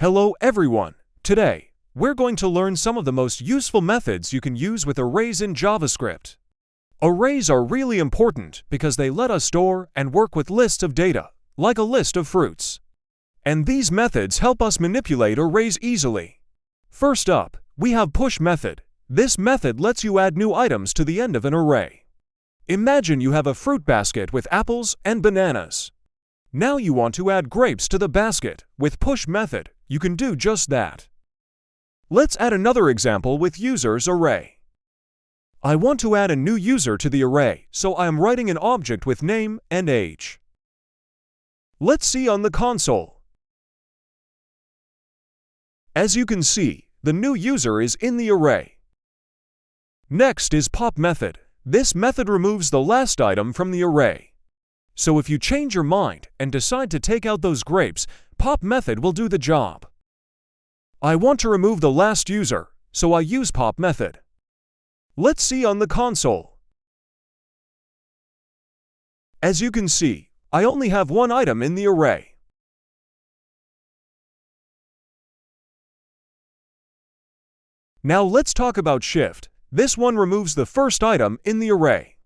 Hello everyone! Today, we're going to learn some of the most useful methods you can use with arrays in JavaScript. Arrays are really important because they let us store and work with lists of data, like a list of fruits. And these methods help us manipulate arrays easily. First up, we have push method. This method lets you add new items to the end of an array. Imagine you have a fruit basket with apples and bananas. Now you want to add grapes to the basket. With push method, you can do just that. Let's add another example with users array. I want to add a new user to the array, so I am writing an object with name and age. Let's see on the console. As you can see, the new user is in the array. Next is pop method. This method removes the last item from the array. So if you change your mind and decide to take out those grapes, pop method will do the job. I want to remove the last user, so I use pop method. Let's see on the console. As you can see, I only have one item in the array. Now let's talk about shift. This one removes the first item in the array.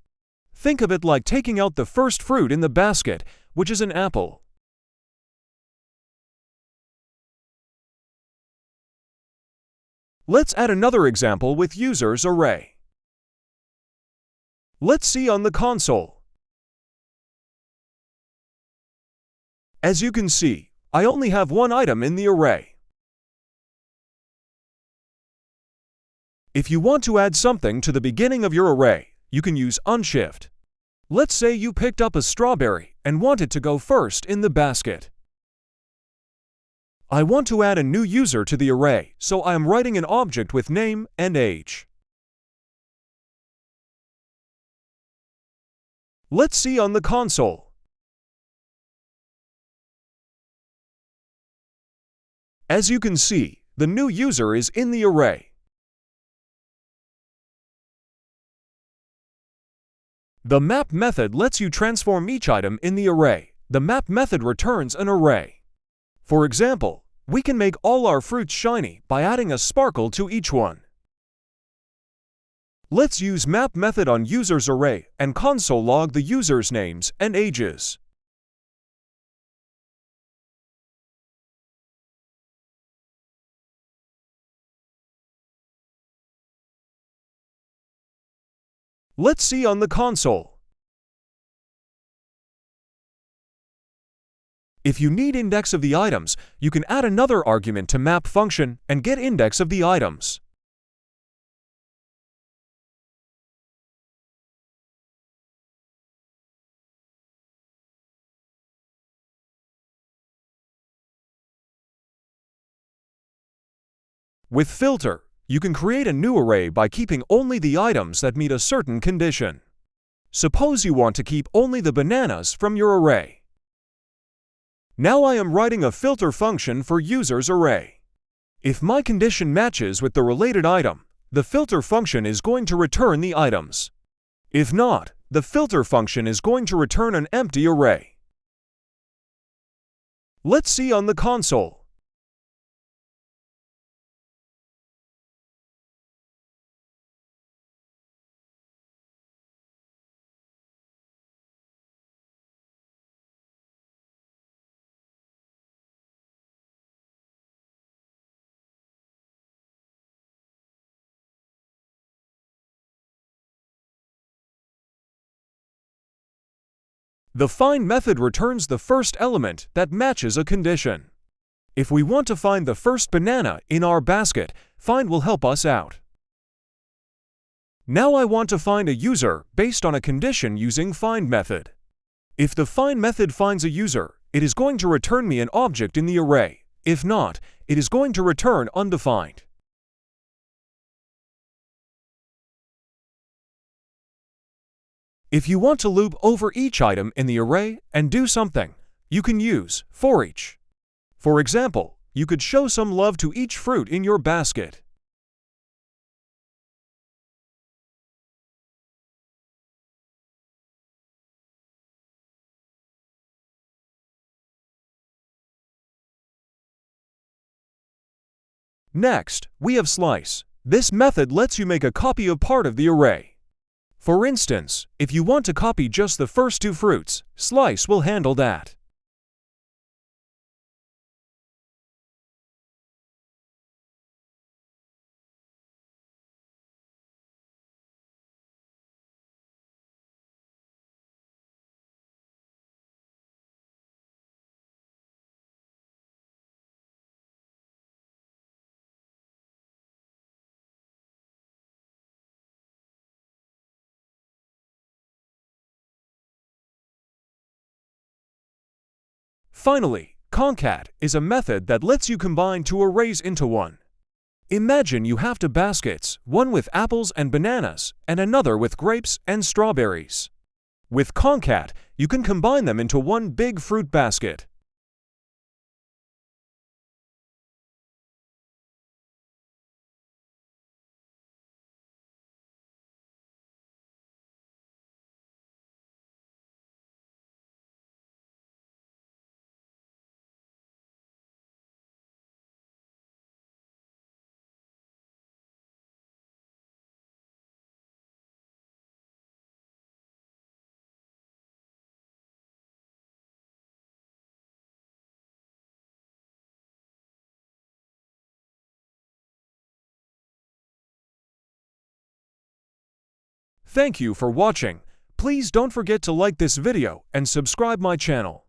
Think of it like taking out the first fruit in the basket, which is an apple. Let's add another example with users array. Let's see on the console. As you can see, I only have one item in the array. If you want to add something to the beginning of your array, you can use unshift. Let's say you picked up a strawberry and want it to go first in the basket. I want to add a new user to the array, so I am writing an object with name and age. Let's see on the console. As you can see, the new user is in the array. The map method lets you transform each item in the array. The map method returns an array. For example, we can make all our fruits shiny by adding a sparkle to each one. Let's use map method on users array and console log the users' names and ages. Let's see on the console. If you need index of the items, you can add another argument to map function and get index of the items. With filter, you can create a new array by keeping only the items that meet a certain condition. Suppose you want to keep only the bananas from your array. Now I am writing a filter function for users array. If my condition matches with the related item, the filter function is going to return the items. If not, the filter function is going to return an empty array. Let's see on the console. The find method returns the first element that matches a condition. If we want to find the first banana in our basket, find will help us out. Now I want to find a user based on a condition using find method. If the find method finds a user, it is going to return me an object in the array. If not, it is going to return undefined. If you want to loop over each item in the array and do something, you can use for each. For example, you could show some love to each fruit in your basket. Next, we have slice. This method lets you make a copy of part of the array. For instance, if you want to copy just the first two fruits, slice will handle that. Finally, concat is a method that lets you combine two arrays into one. Imagine you have two baskets, one with apples and bananas, and another with grapes and strawberries. With concat, you can combine them into one big fruit basket. Thank you for watching. Please don't forget to like this video and subscribe my channel.